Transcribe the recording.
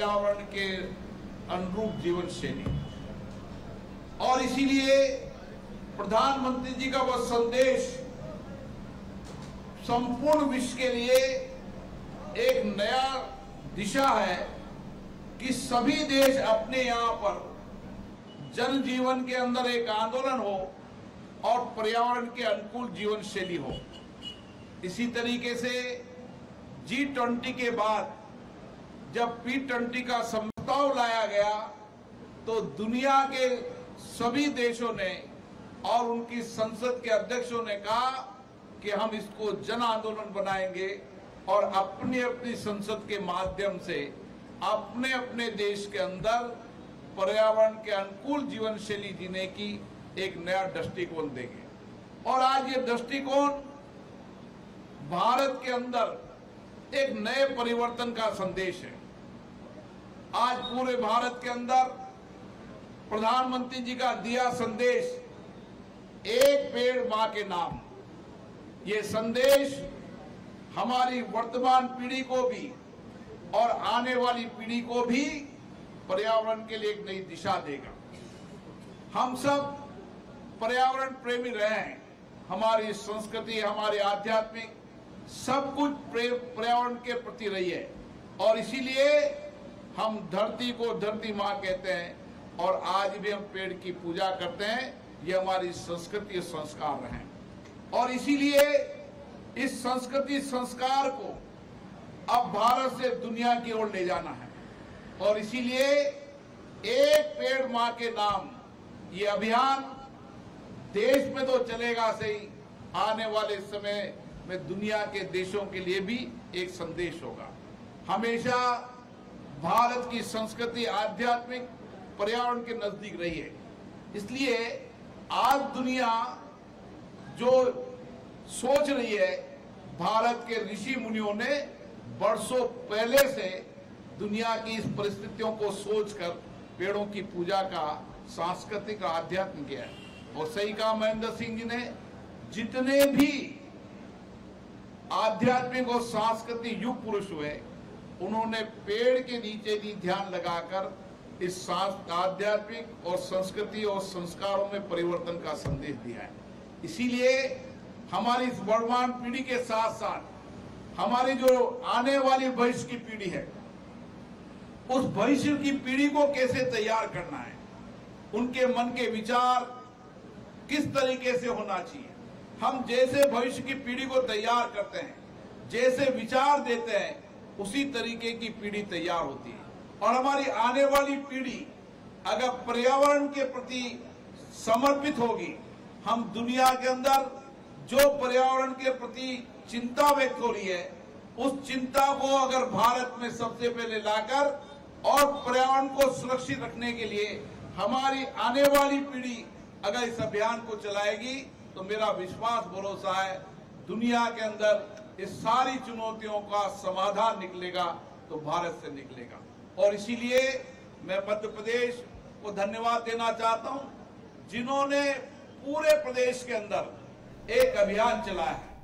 पर्यावरण के अनुरूप जीवन शैली। और इसीलिए प्रधानमंत्री जी का वह संदेश संपूर्ण विश्व के लिए एक नया दिशा है कि सभी देश अपने यहाँ पर जनजीवन के अंदर एक आंदोलन हो और पर्यावरण के अनुकूल जीवन शैली हो। इसी तरीके से G20 के बाद जब P20 का प्रस्ताव लाया गया तो दुनिया के सभी देशों ने और उनकी संसद के अध्यक्षों ने कहा कि हम इसको जन आंदोलन बनाएंगे और अपनी अपनी संसद के माध्यम से अपने अपने देश के अंदर पर्यावरण के अनुकूल जीवन शैली जीने की एक नया दृष्टिकोण देंगे। और आज ये दृष्टिकोण भारत के अंदर एक नए परिवर्तन का संदेश है। आज पूरे भारत के अंदर प्रधानमंत्री जी का दिया संदेश एक पेड़ मां के नाम, ये संदेश हमारी वर्तमान पीढ़ी को भी और आने वाली पीढ़ी को भी पर्यावरण के लिए एक नई दिशा देगा। हम सब पर्यावरण प्रेमी रहे हैं, हमारी संस्कृति, हमारे आध्यात्मिक सब कुछ पर्यावरण के प्रति रही है और इसीलिए हम धरती को धरती माँ कहते हैं और आज भी हम पेड़ की पूजा करते हैं। ये हमारी संस्कृति संस्कार रहे और इसीलिए इस संस्कृति संस्कार को अब भारत से दुनिया की ओर ले जाना है और इसीलिए एक पेड़ मां के नाम ये अभियान देश में तो चलेगा सही, आने वाले समय में दुनिया के देशों के लिए भी एक संदेश होगा। हमेशा भारत की संस्कृति आध्यात्मिक पर्यावरण के नजदीक रही है, इसलिए आज दुनिया जो सोच रही है, भारत के ऋषि मुनियों ने वर्षों पहले से दुनिया की इस परिस्थितियों को सोचकर पेड़ों की पूजा का सांस्कृतिक आध्यात्म किया है। और सही कहा महेंद्र सिंह जी ने, जितने भी आध्यात्मिक और सांस्कृतिक युग पुरुष हुए उन्होंने पेड़ के नीचे भी ध्यान लगाकर इस आध्यात्मिक और संस्कृति और संस्कारों में परिवर्तन का संदेश दिया है। इसीलिए हमारी इस वर्तमान पीढ़ी के साथ साथ हमारी जो आने वाली भविष्य की पीढ़ी है, उस भविष्य की पीढ़ी को कैसे तैयार करना है, उनके मन के विचार किस तरीके से होना चाहिए। हम जैसे भविष्य की पीढ़ी को तैयार करते हैं, जैसे विचार देते हैं, उसी तरीके की पीढ़ी तैयार होती है। और हमारी आने वाली पीढ़ी अगर पर्यावरण के प्रति समर्पित होगी, हम दुनिया के अंदर जो पर्यावरण के प्रति चिंता व्यक्त हो रही है, उस चिंता को अगर भारत में सबसे पहले लाकर और पर्यावरण को सुरक्षित रखने के लिए हमारी आने वाली पीढ़ी अगर इस अभियान को चलाएगी तो मेरा विश्वास भरोसा है दुनिया के अंदर इस सारी चुनौतियों का समाधान निकलेगा तो भारत से निकलेगा। और इसीलिए मैं मध्य प्रदेश को धन्यवाद देना चाहता हूं, जिन्होंने पूरे प्रदेश के अंदर एक अभियान चलाया है।